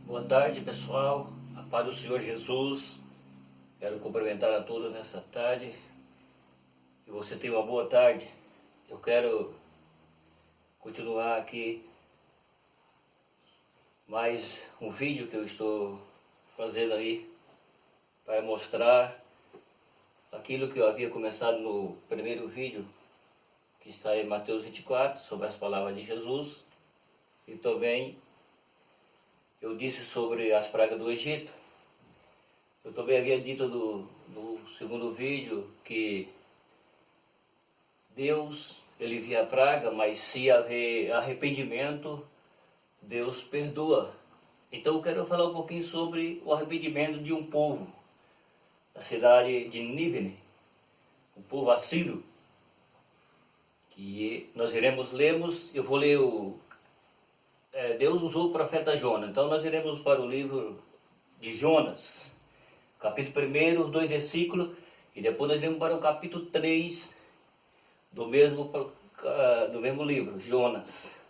Boa tarde, pessoal. A paz do Senhor Jesus. Quero cumprimentar a todos nessa tarde. Que você tenha uma boa tarde. Eu quero continuar aqui mais um vídeo que eu estou fazendo aí para mostrar aquilo que eu havia começado no primeiro vídeo, que está em Mateus 24, sobre as palavras de Jesus, e também eu disse sobre as pragas do Egito. Eu também havia dito no segundo vídeo que Deus, ele envia a praga, mas se haver arrependimento, Deus perdoa. Então eu quero falar um pouquinho sobre o arrependimento de um povo, da cidade de Nínive, o povo assírio, que nós lermos, eu vou ler Deus usou o profeta Jonas. Então nós iremos para o livro de Jonas, capítulo 1, os 2 versículos, e depois nós iremos para o capítulo 3 do mesmo livro, Jonas.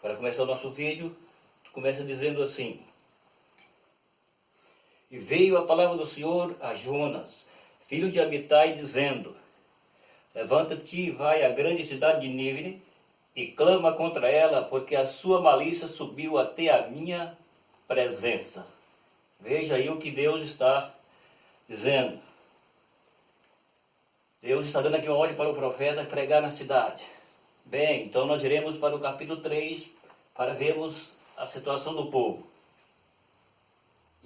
Para começar o nosso vídeo, começa dizendo assim: E veio a palavra do Senhor a Jonas, filho de Amitai, dizendo: Levanta-te e vai à grande cidade de Nínive, e clama contra ela, porque a sua malícia subiu até a minha presença. Veja aí o que Deus está dizendo. Deus está dando aqui uma ordem para o profeta pregar na cidade. Bem, então nós iremos para o capítulo 3 para vermos a situação do povo.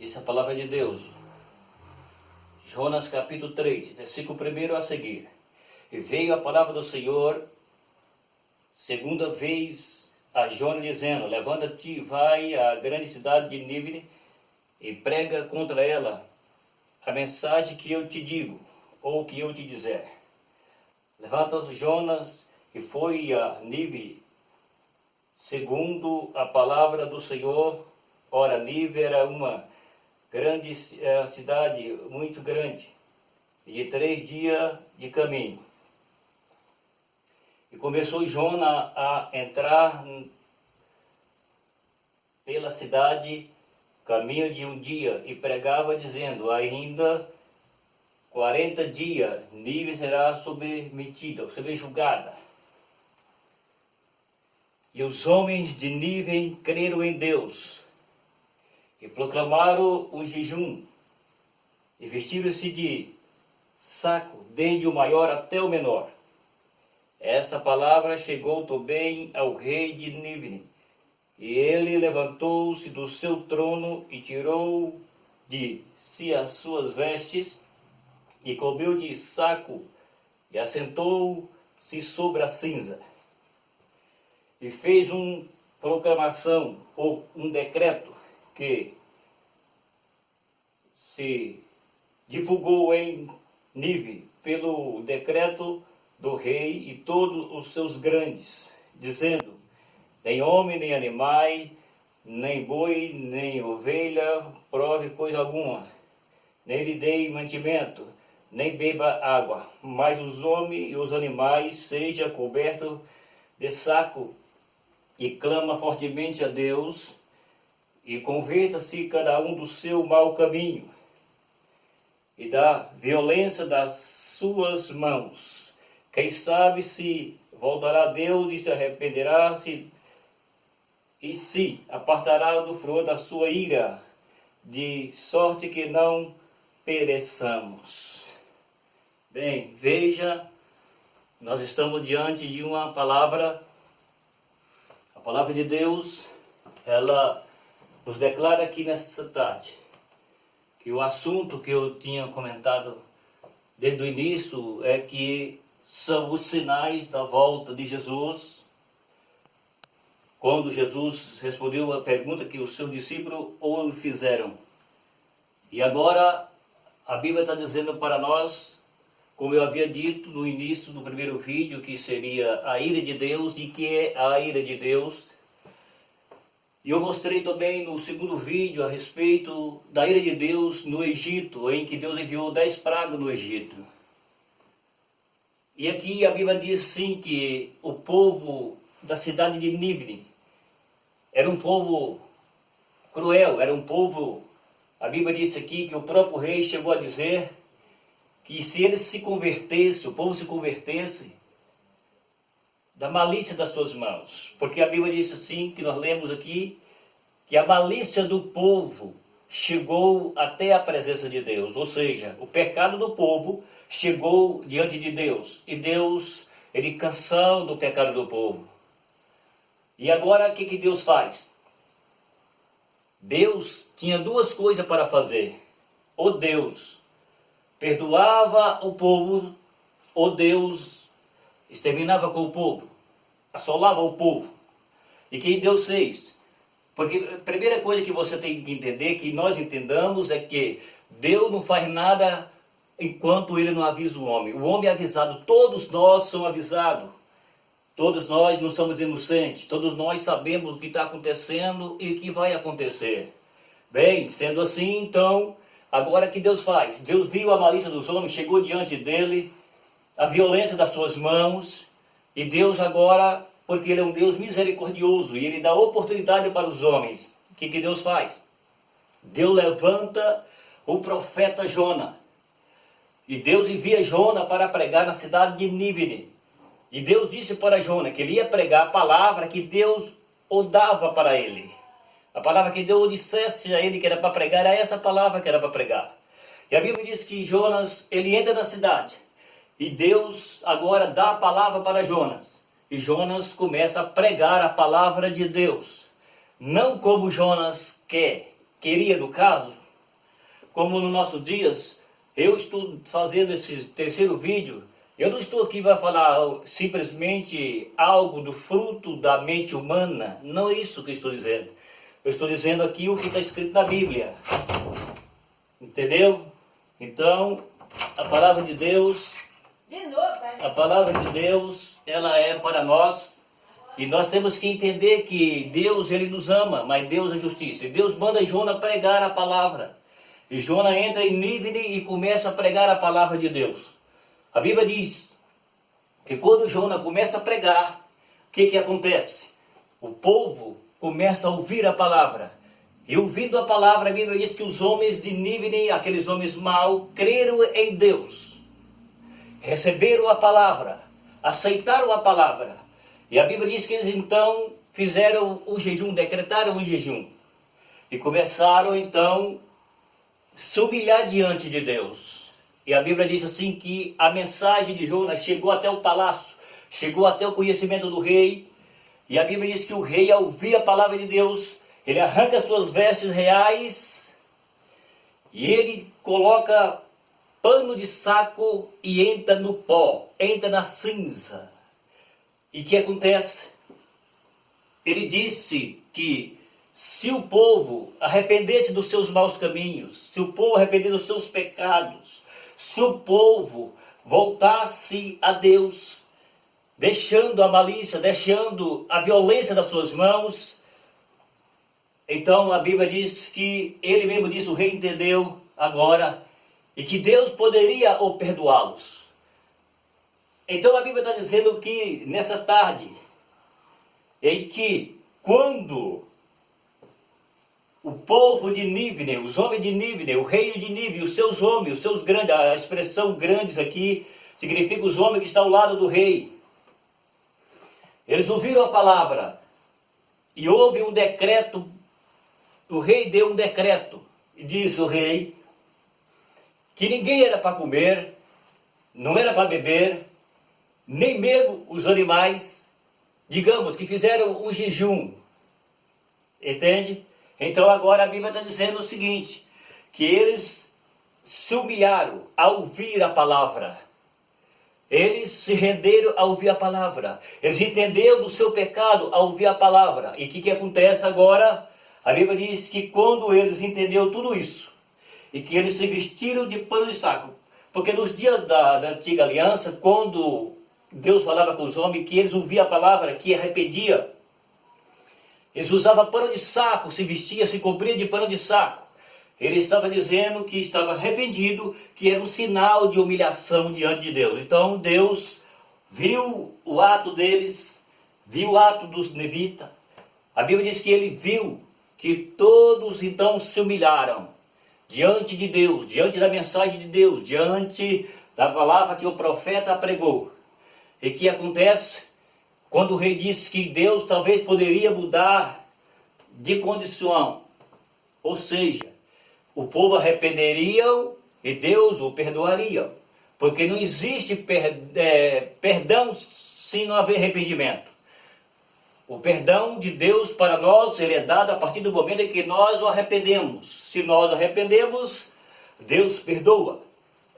Essa é a palavra de Deus. Jonas capítulo 3, versículo 1 a seguir. E veio a palavra do Senhor segunda vez a Jonas, dizendo: Levanta-te e vai à grande cidade de Nínive e prega contra ela a mensagem que eu te digo, ou que eu te dizer. Levanta-se Jonas e foi a Nínive, segundo a palavra do Senhor. Ora, Nínive era uma grande cidade, muito grande, de 3 dias de caminho. E começou Jonas a entrar pela cidade, caminho de um dia, e pregava, dizendo: Ainda 40 dias, Nínive será subjugada. E os homens de Nínive creram em Deus, e proclamaram o jejum, e vestiram-se de saco, desde o maior até o menor. Esta palavra chegou também ao rei de Nínive, e ele levantou-se do seu trono e tirou de si as suas vestes e cobriu de saco e assentou-se sobre a cinza. E fez uma proclamação ou um decreto que se divulgou em Nínive pelo decreto do rei e todos os seus grandes, dizendo: Nem homem, nem animais, nem boi, nem ovelha, prove coisa alguma, nem lhe dei mantimento, nem beba água, mas os homens e os animais seja coberto de saco, e clama fortemente a Deus, e converta-se cada um do seu mau caminho, e da violência das suas mãos. Quem sabe se voltará a Deus e se arrependerá, e se apartará do furor da sua ira, de sorte que não pereçamos. Bem, veja, nós estamos diante de uma palavra. A palavra de Deus, ela nos declara aqui nessa tarde que o assunto que eu tinha comentado desde o início é que são os sinais da volta de Jesus, quando Jesus respondeu a pergunta que os seus discípulos o fizeram. E agora a Bíblia está dizendo para nós, como eu havia dito no início do primeiro vídeo, que seria a ira de Deus e que é a ira de Deus. E eu mostrei também no segundo vídeo a respeito da ira de Deus no Egito, em que Deus enviou 10 pragas no Egito. E aqui a Bíblia diz sim que o povo da cidade de Nínive era um povo cruel, era um povo, a Bíblia disse aqui que o próprio rei chegou a dizer que se ele se convertesse, o povo se convertesse, da malícia das suas mãos. Porque a Bíblia diz assim, que nós lemos aqui, que a malícia do povo chegou até a presença de Deus. Ou seja, o pecado do povo chegou diante de Deus. E Deus, ele cansou do pecado do povo. E agora o que Deus faz? Deus tinha duas coisas para fazer. Ou Deus perdoava o povo, ou Deus exterminava com o povo, assolava o povo. E o que Deus fez? Porque a primeira coisa que você tem que entender, que nós entendamos, é que Deus não faz nada enquanto ele não avisa o homem. O homem é avisado, todos nós somos avisados. Todos nós não somos inocentes, todos nós sabemos o que está acontecendo e o que vai acontecer. Bem, sendo assim, então, agora o que Deus faz? Deus viu a malícia dos homens, chegou diante dele, a violência das suas mãos, e Deus agora, porque ele é um Deus misericordioso, e ele dá oportunidade para os homens. O que Deus faz? Deus levanta o profeta Jona, e Deus envia Jona para pregar na cidade de Nínive. E Deus disse para Jona que ele ia pregar a palavra que Deus o dava para ele. A palavra que Deus dissesse a ele que era para pregar, era essa palavra que era para pregar. E a Bíblia diz que Jonas, ele entra na cidade. E Deus agora dá a palavra para Jonas. E Jonas começa a pregar a palavra de Deus. Não como Jonas queria no caso, como nos nossos dias. Eu estou fazendo esse terceiro vídeo. Eu não estou aqui para falar simplesmente algo do fruto da mente humana. Não é isso que eu estou dizendo. Eu estou dizendo aqui o que está escrito na Bíblia. Entendeu? Então, a palavra de Deus... A palavra de Deus, ela é para nós. E nós temos que entender que Deus, ele nos ama, mas Deus é justiça. E Deus manda Jona pregar a palavra. E Jona entra em Nínive e começa a pregar a palavra de Deus. A Bíblia diz que quando Jona começa a pregar, o que acontece? O povo começa a ouvir a palavra. E ouvindo a palavra, a Bíblia diz que os homens de Nínive, aqueles homens maus, creram em Deus. Receberam a palavra, aceitaram a palavra. E a Bíblia diz que eles então fizeram o jejum, decretaram o jejum. E começaram então a se humilhar diante de Deus. E a Bíblia diz assim que a mensagem de Jonas chegou até o palácio, chegou até o conhecimento do rei. E a Bíblia diz que o rei, ao ouvir a palavra de Deus, ele arranca suas vestes reais e ele coloca pano de saco e entra no pó, entra na cinza. E o que acontece? Ele disse que se o povo arrependesse dos seus maus caminhos, se o povo arrependesse dos seus pecados, se o povo voltasse a Deus, deixando a malícia, deixando a violência das suas mãos, então a Bíblia diz que ele mesmo diz, o rei entendeu agora, e que Deus poderia ou perdoá-los. Então a Bíblia está dizendo que nessa tarde, em que quando o povo de Nínive, os homens de Nínive, o reino de Nínive, os seus homens, os seus grandes, a expressão grandes aqui, significa os homens que estão ao lado do rei. Eles ouviram a palavra, e houve um decreto, o rei deu um decreto, e diz o rei, que ninguém era para comer, não era para beber, nem mesmo os animais, digamos, que fizeram um jejum, entende? Então agora a Bíblia está dizendo o seguinte, que eles se humilharam ao ouvir a palavra, eles se renderam ao ouvir a palavra, eles entenderam do seu pecado ao ouvir a palavra. E o que acontece agora? A Bíblia diz que quando eles entenderam tudo isso, e que eles se vestiram de pano de saco, porque nos dias da antiga aliança, quando Deus falava com os homens, que eles ouviam a palavra, que arrependia, eles usavam pano de saco, se vestia, se cobria de pano de saco. Ele estava dizendo que estava arrependido, que era um sinal de humilhação diante de Deus. Então Deus viu o ato deles, viu o ato dos nevitas. A Bíblia diz que ele viu que todos então se humilharam diante de Deus, diante da mensagem de Deus, diante da palavra que o profeta pregou. E que acontece quando o rei disse que Deus talvez poderia mudar de condição, ou seja, o povo arrependeria e Deus o perdoaria, porque não existe perdão se não haver arrependimento. O perdão de Deus para nós, ele é dado a partir do momento em que nós o arrependemos. Se nós arrependemos, Deus perdoa.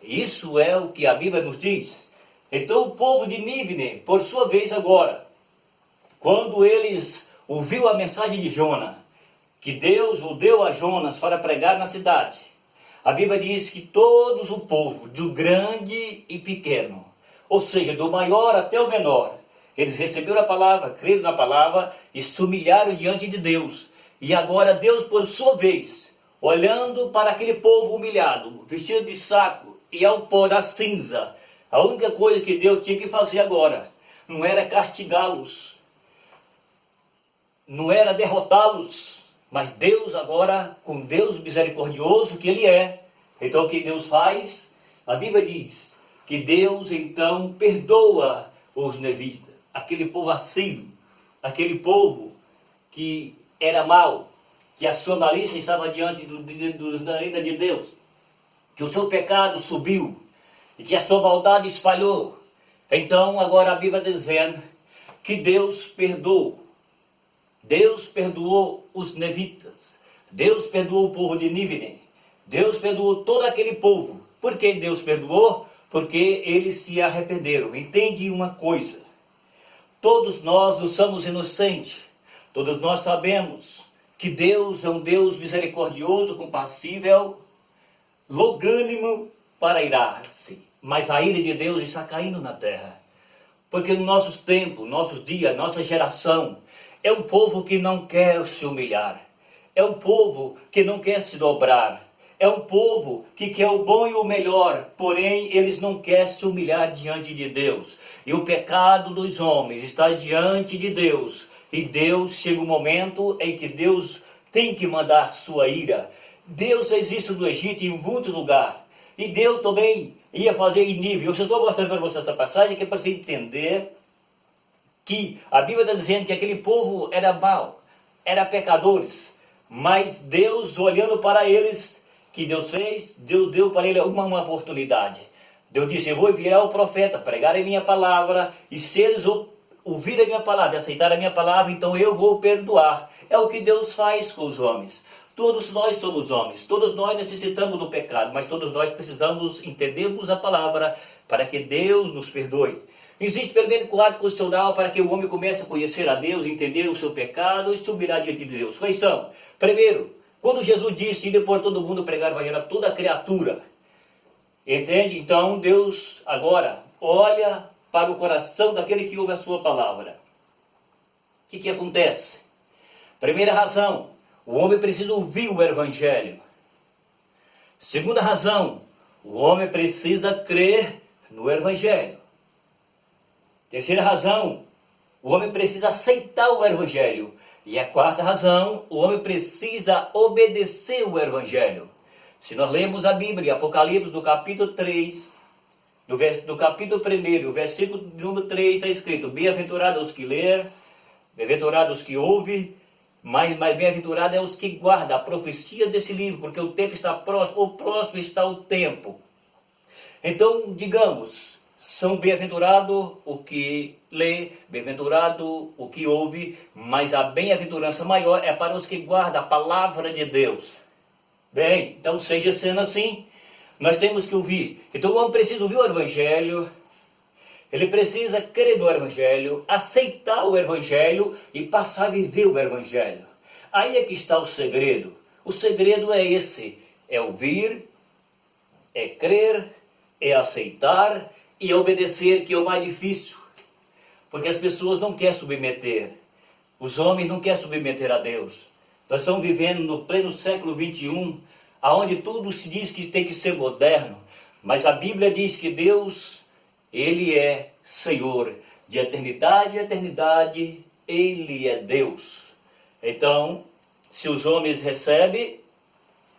Isso é o que a Bíblia nos diz. Então o povo de Nínive, por sua vez agora, quando eles ouviram a mensagem de Jonas, que Deus o deu a Jonas para pregar na cidade, a Bíblia diz que todos o povo, do grande e pequeno, ou seja, do maior até o menor, eles receberam a palavra, creram na palavra e se humilharam diante de Deus. E agora Deus, por sua vez, olhando para aquele povo humilhado, vestido de saco e ao pó da cinza, a única coisa que Deus tinha que fazer agora não era castigá-los, não era derrotá-los, mas Deus agora, com Deus misericordioso que Ele é, então o que Deus faz? A Bíblia diz que Deus então perdoa os nevitas, aquele povo assírio, aquele povo que era mau, que a sua malícia estava diante da lei de Deus, que o seu pecado subiu e que a sua maldade espalhou. Então agora a Bíblia está dizendo que Deus perdoou. Deus perdoou os nevitas. Deus perdoou o povo de Nínive. Deus perdoou todo aquele povo. Por que Deus perdoou? Porque eles se arrependeram. Entende uma coisa. Todos nós não somos inocentes. Todos nós sabemos que Deus é um Deus misericordioso, compassível, longânimo para irar-se. Mas a ira de Deus está caindo na terra. Porque nos nossos tempos, nossos dias, nossa geração, é um povo que não quer se humilhar. É um povo que não quer se dobrar. É um povo que quer o bom e o melhor, porém eles não querem se humilhar diante de Deus. E o pecado dos homens está diante de Deus. E Deus chega um momento em que Deus tem que mandar sua ira. Deus fez isso no Egito e em muitos lugares. E Deus também ia fazer em nível. Eu estou mostrando para você essa passagem que é para você entender que a Bíblia está dizendo que aquele povo era mau, era pecadores. Mas Deus, olhando para eles, que Deus fez, Deus deu para ele uma oportunidade. Deus disse, eu vou enviar o profeta, pregar a minha palavra, e se eles ouvirem a minha palavra, aceitarem a minha palavra, então eu vou perdoar. É o que Deus faz com os homens. Todos nós somos homens, todos nós necessitamos do pecado, mas todos nós precisamos entendermos a palavra para que Deus nos perdoe. Existe pelo menos quadro constitucional para que o homem comece a conhecer a Deus, entender o seu pecado e se humilhar diante de Deus. Quais são? Primeiro, quando Jesus disse, ide por todo mundo pregar o evangelho a toda criatura. Entende? Então Deus agora olha para o coração daquele que ouve a sua palavra. O que acontece? Primeira razão, o homem precisa ouvir o evangelho. Segunda razão, o homem precisa crer no evangelho. Terceira razão, o homem precisa aceitar o evangelho. E a quarta razão, o homem precisa obedecer o evangelho. Se nós lemos a Bíblia, Apocalipse, do capítulo 3, do capítulo 1, o versículo número 3, está escrito, bem-aventurados os que lêem, bem-aventurados os que ouvem, mas bem-aventurados é os que guardam a profecia desse livro, porque o tempo está próximo, ou próximo está o tempo. Então, digamos, são bem-aventurados o que lê, bem-aventurado o que ouve, mas a bem-aventurança maior é para os que guardam a palavra de Deus. Bem, então seja sendo assim, nós temos que ouvir. Então o homem precisa ouvir o evangelho, ele precisa crer no evangelho, aceitar o evangelho e passar a viver o evangelho. Aí é que está o segredo. O segredo é esse, é ouvir, é crer, é aceitar e obedecer, que é o mais difícil. Porque as pessoas não querem submeter. Os homens não querem submeter a Deus. Nós estamos vivendo no pleno século 21, onde tudo se diz que tem que ser moderno. Mas a Bíblia diz que Deus, Ele é Senhor. De eternidade a eternidade, Ele é Deus. Então, Se os homens recebem,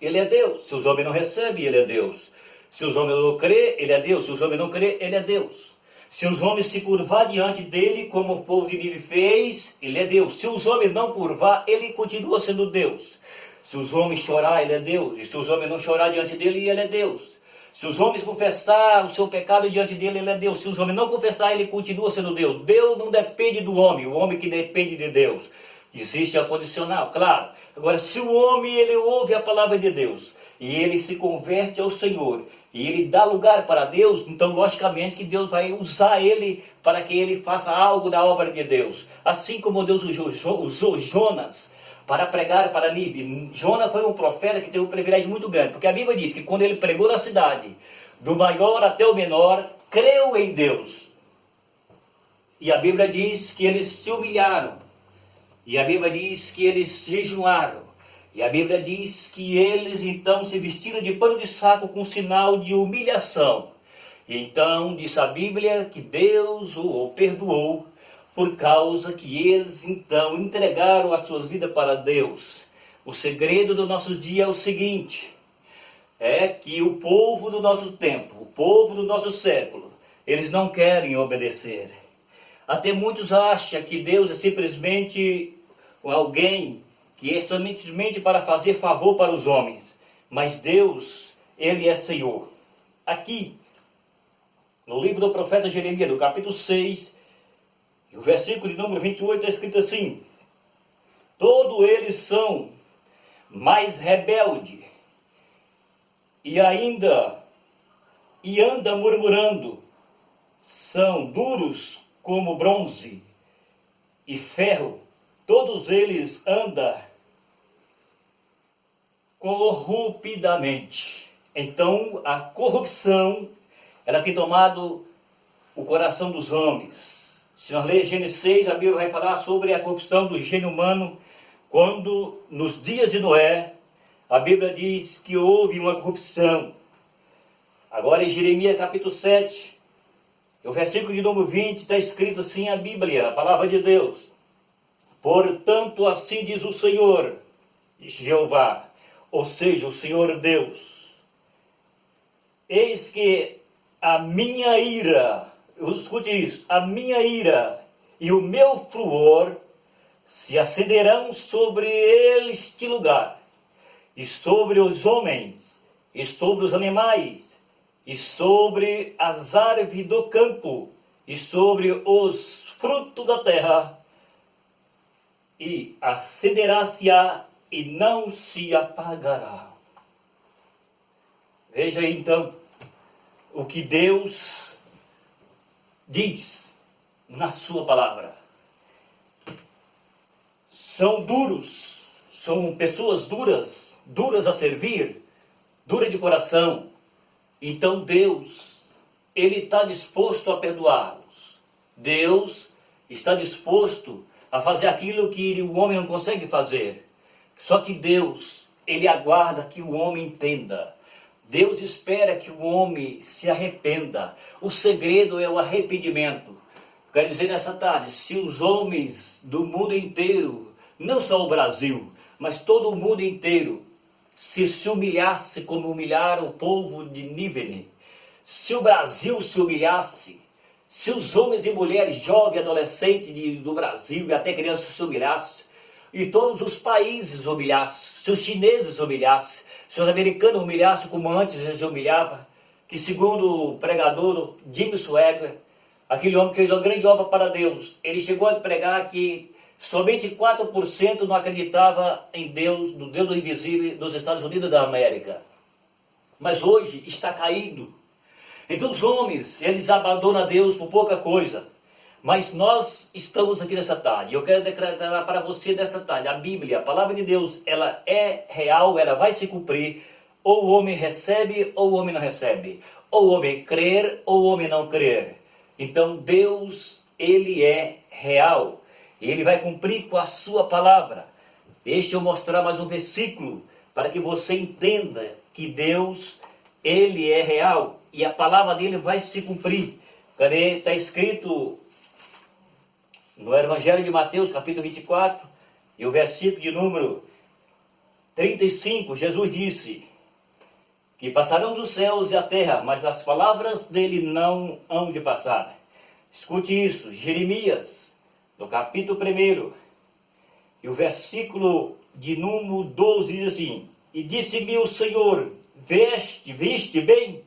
ele é Deus. Se os homens não recebem, ele é Deus. Se os homens não crê, ele é Deus. Se os homens não crê, ele é Deus. Se os homens se curvar diante dele, como o povo de Nínive fez, ele é Deus. Se os homens não curvar, ele continua sendo Deus. Se os homens chorar, ele é Deus. E se os homens não chorar diante dele, ele é Deus. Se os homens confessar o seu pecado diante dele, ele é Deus. Se os homens não confessar, ele continua sendo Deus. Deus não depende do homem, o homem que depende de Deus. Existe a condicional, claro. Agora, se o homem ele ouve a palavra de Deus e ele se converte ao Senhor e ele dá lugar para Deus, então logicamente que Deus vai usar ele para que ele faça algo da obra de Deus. Assim como Deus usou Jonas para pregar para Nínive. Jonas foi um profeta que teve um privilégio muito grande, porque a Bíblia diz que quando ele pregou na cidade, do maior até o menor, creu em Deus. E a Bíblia diz que eles se humilharam. E a Bíblia diz que eles jejuaram. E a Bíblia diz que eles então se vestiram de pano de saco com sinal de humilhação. E então diz a Bíblia que Deus o perdoou por causa que eles então entregaram as suas vidas para Deus. O segredo dos nossos dias é o seguinte, é que o povo do nosso tempo, o povo do nosso século, eles não querem obedecer. Até muitos acham que Deus é simplesmente alguém que é somente para fazer favor para os homens. Mas Deus, ele é Senhor. Aqui, no livro do profeta Jeremias, no capítulo 6, o versículo de número 28 é escrito assim: todos eles são mais rebelde e anda murmurando, são duros como bronze e ferro, todos eles andam corrupidamente. Então a corrupção, ela tem tomado o coração dos homens. Se nós lermos Gênesis 6, a Bíblia vai falar sobre a corrupção do gênio humano, quando nos dias de Noé, a Bíblia diz que houve uma corrupção. Agora em Jeremias capítulo 7, o versículo de número 20, está escrito assim a Bíblia, a palavra de Deus. Portanto, assim diz o Senhor, Jeová, ou seja, o Senhor Deus, eis que a minha ira, escute isso, a minha ira e o meu furor se acenderão sobre este lugar, e sobre os homens, e sobre os animais, e sobre as árvores do campo, e sobre os frutos da terra, e acenderá-se-á e não se apagará. Veja aí então o que Deus diz na sua palavra. São duros, são pessoas duras a servir, duras de coração. Então Deus, ele está disposto a perdoá-los. Deus está disposto a fazer aquilo que o homem não consegue fazer. Só que Deus, ele aguarda que o homem entenda. Deus espera que o homem se arrependa. O segredo é o arrependimento. Quero dizer nessa tarde, se os homens do mundo inteiro, não só o Brasil, mas todo o mundo inteiro, se humilhasse como humilharam o povo de Nínive, se o Brasil se humilhasse, se os homens e mulheres, jovens, adolescentes do Brasil e até crianças se humilhassem, e todos os países humilhassem, se os chineses humilhassem, se os americanos humilhassem como antes eles humilhavam, que segundo o pregador Jim Swagger, aquele homem que fez uma grande obra para Deus, ele chegou a pregar que somente 4% não acreditava em Deus, no Deus do invisível dos Estados Unidos da América. Mas hoje está caído. Então os homens, eles abandonam a Deus por pouca coisa. Mas nós estamos aqui nessa tarde. Eu quero declarar para você nessa tarde. A Bíblia, a palavra de Deus, ela é real, ela vai se cumprir. Ou o homem recebe, ou o homem não recebe. Ou o homem crer, ou o homem não crer. Então Deus, ele é real. E ele vai cumprir com a sua palavra. Deixa eu mostrar mais um versículo para que você entenda que Deus, ele é real. E a palavra dele vai se cumprir. Cadê? Está escrito no Evangelho de Mateus, capítulo 24, e o versículo de número 35, Jesus disse que passarão os céus e a terra, mas as palavras dele não hão de passar. Escute isso, Jeremias, no capítulo 1, e o versículo de número 12 diz assim: e disse-me o Senhor, viste bem?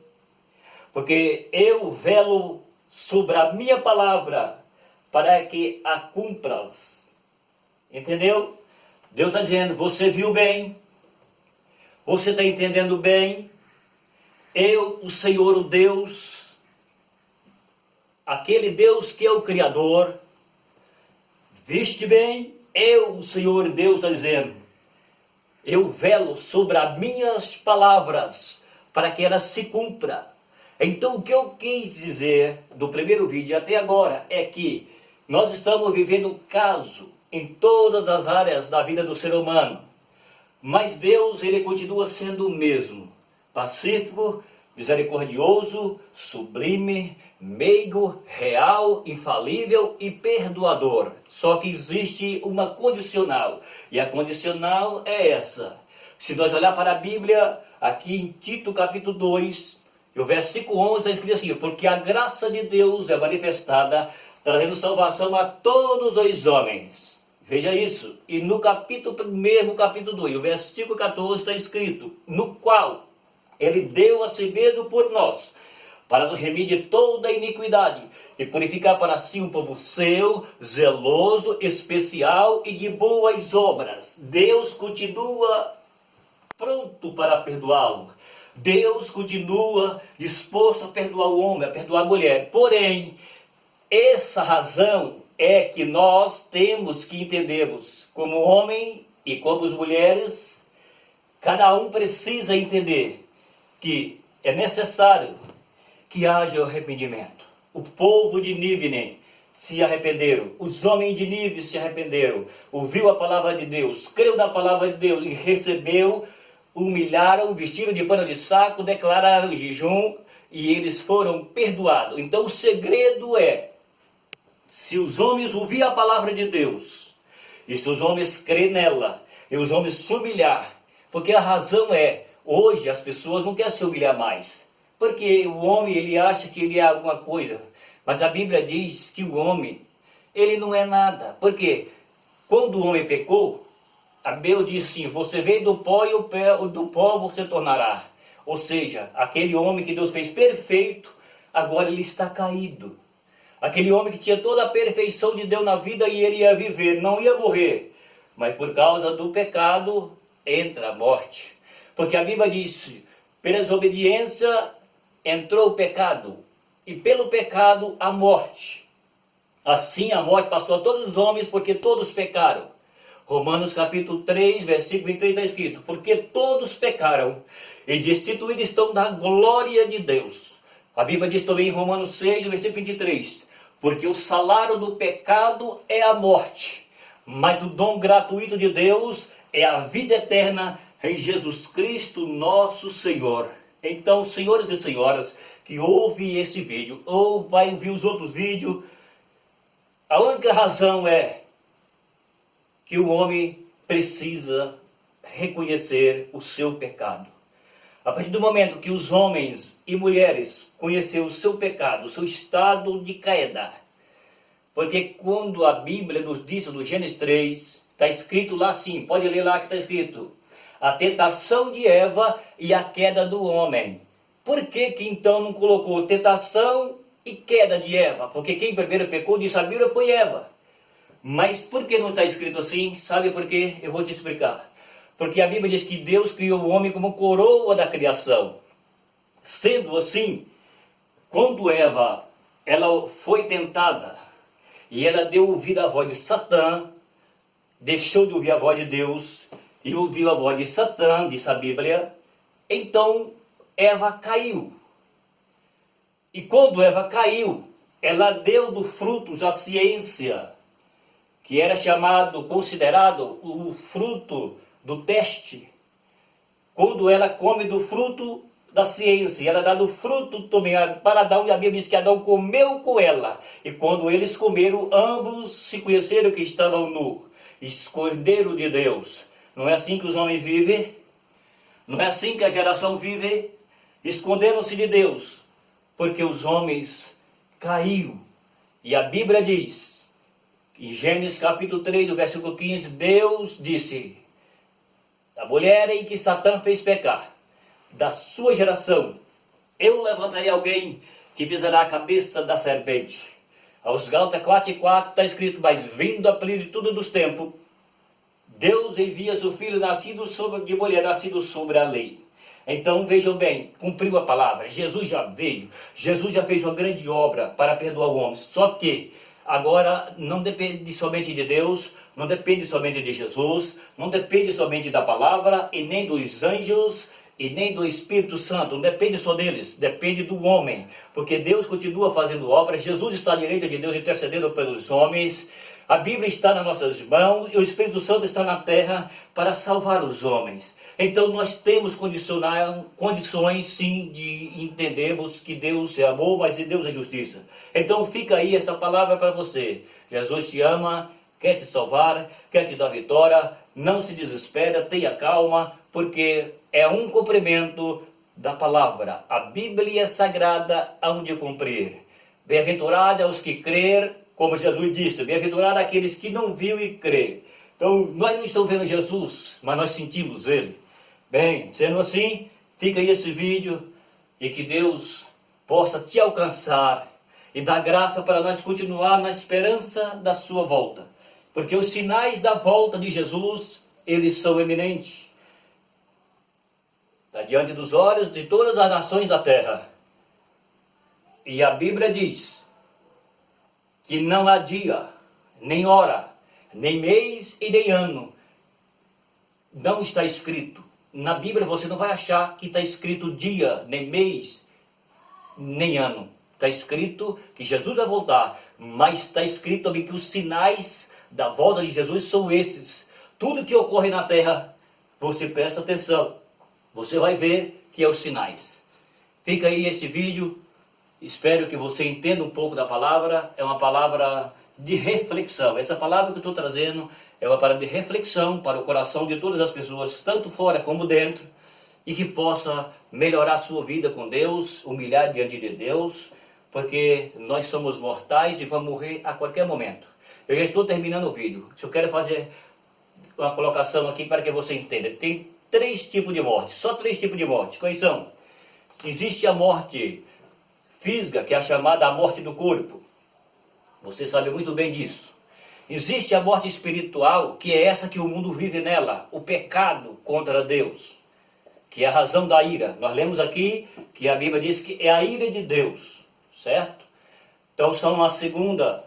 Porque eu velo sobre a minha palavra, para que a cumpras. Entendeu? Deus está dizendo, você viu bem? Você está entendendo bem? Eu, o Senhor, o Deus, aquele Deus que é o Criador, viste bem? Eu, o Senhor Deus, está dizendo, eu velo sobre as minhas palavras, para que elas se cumpram. Então, o que eu quis dizer do primeiro vídeo até agora é que nós estamos vivendo um caso em todas as áreas da vida do ser humano. Mas Deus, ele continua sendo o mesmo. Pacífico, misericordioso, sublime, meigo, real, infalível e perdoador. Só que existe uma condicional. E a condicional é essa. Se nós olhar para a Bíblia, aqui em Tito capítulo 2, e o versículo 11 está escrito assim: porque a graça de Deus é manifestada, trazendo salvação a todos os homens. Veja isso. E no capítulo 1, capítulo 2, o versículo 14 está escrito: no qual ele deu a si mesmo por nós, para nos remir de toda a iniquidade, e purificar para si um povo seu, zeloso, especial e de boas obras. Deus continua pronto para perdoá-lo. Deus continua disposto a perdoar o homem, a perdoar a mulher. Porém, essa razão é que nós temos que entendermos, como homem e como as mulheres, cada um precisa entender que é necessário que haja arrependimento. O povo de Nínive se arrependeram, os homens de Nínive se arrependeram, ouviu a palavra de Deus, creu na palavra de Deus e recebeu, humilharam, vestiram de pano de saco, declararam jejum e eles foram perdoados. Então o segredo é, se os homens ouvirem a palavra de Deus, e se os homens crerem nela, e os homens se humilhar, porque a razão é, hoje as pessoas não querem se humilhar mais, porque o homem ele acha que ele é alguma coisa, mas a Bíblia diz que o homem, ele não é nada, porque quando o homem pecou, a Bíblia diz assim, você veio do pó e do pó você tornará. Ou seja, aquele homem que Deus fez perfeito, agora ele está caído. Aquele homem que tinha toda a perfeição de Deus na vida e ele ia viver, não ia morrer. Mas por causa do pecado, entra a morte. Porque a Bíblia diz, pela desobediência entrou o pecado, e pelo pecado a morte. Assim a morte passou a todos os homens, porque todos pecaram. Romanos capítulo 3, versículo 23 está escrito, porque todos pecaram e destituídos estão da glória de Deus. A Bíblia diz também em Romanos 6, versículo 23, porque o salário do pecado é a morte, mas o dom gratuito de Deus é a vida eterna em Jesus Cristo nosso Senhor. Então, senhores e senhoras que ouvem esse vídeo, ou vai ouvir os outros vídeos, a única razão é que o homem precisa reconhecer o seu pecado. A partir do momento que os homens e mulheres conhecerem o seu pecado, o seu estado de queda, porque quando a Bíblia nos diz no Gênesis 3, está escrito lá assim, pode ler lá que está escrito, a tentação de Eva e a queda do homem. Por que então não colocou tentação e queda de Eva? Porque quem primeiro pecou, disse a Bíblia, foi Eva. Mas por que não está escrito assim? Sabe por quê? Eu vou te explicar. Porque a Bíblia diz que Deus criou o homem como coroa da criação. Sendo assim, quando Eva ela foi tentada e ela deu ouvido à voz de Satã, deixou de ouvir a voz de Deus e ouviu a voz de Satã, diz a Bíblia, então Eva caiu. E quando Eva caiu, ela deu do fruto a ciência, que era chamado, considerado o fruto do teste. Quando ela come do fruto da ciência, ela dá do fruto também para Adão, e a Bíblia diz que Adão comeu com ela. E quando eles comeram, ambos se conheceram que estavam nus, esconderam de Deus. Não é assim que os homens vivem? Não é assim que a geração vive? Escondendo-se de Deus, porque os homens caiu. E a Bíblia diz, em Gênesis capítulo 3, o versículo 15, Deus disse, a mulher em que Satã fez pecar, da sua geração, eu levantarei alguém que pisará a cabeça da serpente. Aos Gálatas 4:4 está escrito, mas vindo a plenitude dos tempos, Deus envia seu filho nascido de mulher, nascido sobre a lei. Então vejam bem, cumpriu a palavra, Jesus já veio, Jesus já fez uma grande obra para perdoar o homem, só que agora não depende somente de Deus, não depende somente de Jesus, não depende somente da palavra e nem dos anjos e nem do Espírito Santo, não depende só deles, depende do homem, porque Deus continua fazendo obras, Jesus está à direita de Deus intercedendo pelos homens, a Bíblia está nas nossas mãos e o Espírito Santo está na terra para salvar os homens. Então nós temos condições sim de entendermos que Deus é amor, mas Deus é justiça. Então fica aí essa palavra para você. Jesus te ama, quer te salvar, quer te dar vitória, não se desespera, tenha calma, porque é um cumprimento da palavra. A Bíblia sagrada hão de cumprir. Bem-aventurado é os que crer, como Jesus disse, bem-aventurado aqueles que não viu e crê. Então nós não estamos vendo Jesus, mas nós sentimos Ele. Bem, sendo assim, fica aí esse vídeo e que Deus possa te alcançar e dar graça para nós continuar na esperança da sua volta. Porque os sinais da volta de Jesus, eles são eminentes. Está diante dos olhos de todas as nações da terra. E a Bíblia diz que não há dia, nem hora, nem mês e nem ano. Não está escrito. Na Bíblia você não vai achar que está escrito dia, nem mês, nem ano. Está escrito que Jesus vai voltar, mas está escrito também que os sinais da volta de Jesus são esses. Tudo que ocorre na terra, você presta atenção, você vai ver que é os sinais. Fica aí esse vídeo, espero que você entenda um pouco da palavra, é uma palavra de reflexão. Essa palavra que eu estou trazendo é uma palavra de reflexão para o coração de todas as pessoas, tanto fora como dentro, e que possa melhorar a sua vida com Deus, humilhar diante de Deus, porque nós somos mortais e vamos morrer a qualquer momento. Eu já estou terminando o vídeo. Se eu quero fazer uma colocação aqui para que você entenda. Tem 3 tipos de morte, só 3 tipos de morte. Quais são? Existe a morte física, que é a chamada a morte do corpo. Você sabe muito bem disso. Existe a morte espiritual, que é essa que o mundo vive nela, o pecado contra Deus, que é a razão da ira. Nós lemos aqui que a Bíblia diz que é a ira de Deus, certo? Então são a segunda